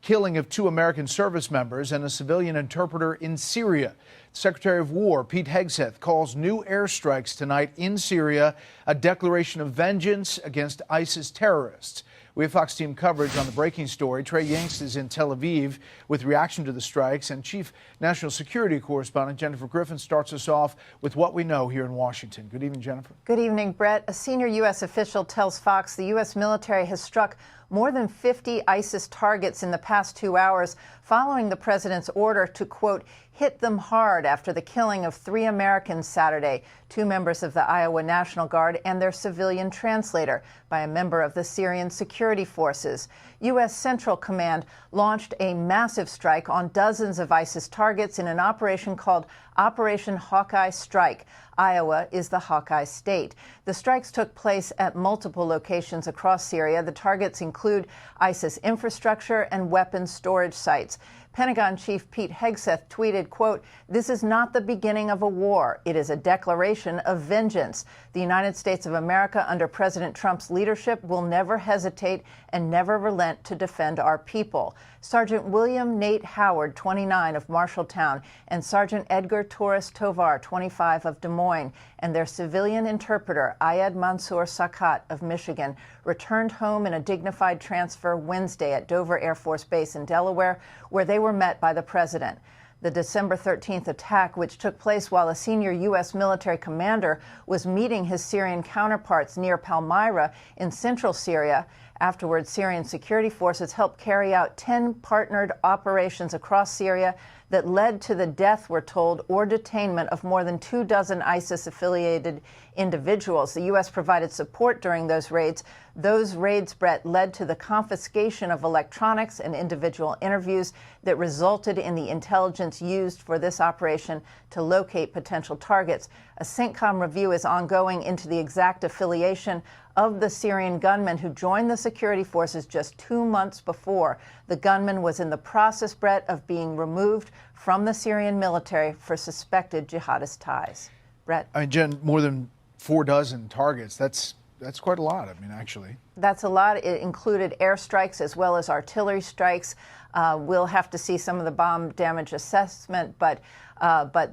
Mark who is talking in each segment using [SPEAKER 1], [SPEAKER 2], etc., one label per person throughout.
[SPEAKER 1] killing of 2 American service members and a civilian interpreter in Syria. Secretary of War Pete Hegseth calls new airstrikes tonight in Syria a declaration of vengeance against ISIS terrorists. We have Fox team coverage on the breaking story. Trey Yingst is in Tel Aviv with reaction to the strikes, and Chief National Security Correspondent Jennifer Griffin starts us off with what we know here in Washington. Good evening, Jennifer.
[SPEAKER 2] Good evening, Brett. A senior U.S. official tells Fox the U.S. military has struck more than 50 ISIS targets in the past 2 hours following the president's order to, quote, hit them hard after the killing of 3 Americans Saturday, 2 members of the Iowa National Guard and their civilian translator, by a member of the Syrian security forces. U.S. Central Command launched a massive strike on dozens of ISIS targets in an operation called Operation Hawkeye Strike. Iowa is the Hawkeye state. The strikes took place at multiple locations across Syria. The targets include ISIS infrastructure and weapons storage sites. Pentagon Chief Pete Hegseth tweeted, quote, "This is not the beginning of a war. It is a declaration of vengeance. The United States of America under President Trump's leadership will never hesitate and never relent to defend our people." Sergeant William Nate Howard, 29, of Marshalltown, and Sergeant Edgar Torres Tovar, 25, of Des Moines, and their civilian interpreter, Ayad Mansour Sakat of Michigan, returned home in a dignified transfer Wednesday at Dover Air Force Base in Delaware, where they were met by the president. The December 13th attack, which took place while a senior U.S. military commander was meeting his Syrian counterparts near Palmyra in central Syria. Afterwards, Syrian security forces helped carry out 10 partnered operations across Syria that led to the death, we're told, or detainment of more than 24 ISIS-affiliated individuals. The U.S. provided support during those raids. Those raids, Brett, led to the confiscation of electronics and individual interviews that resulted in the intelligence used for this operation to locate potential targets. A CENTCOM review is ongoing into the exact affiliation of the Syrian gunman who joined the security forces just 2 months before. The gunman was in the process, Brett, of being removed from the Syrian military for suspected jihadist ties. Brett?
[SPEAKER 1] I mean, Jen, more than 4 dozen targets. That's quite a lot, I mean, actually.
[SPEAKER 2] That's a lot. It included airstrikes as well as artillery strikes. We'll have to see some of the bomb damage assessment, but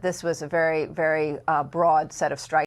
[SPEAKER 2] this was a very, very broad set of strikes.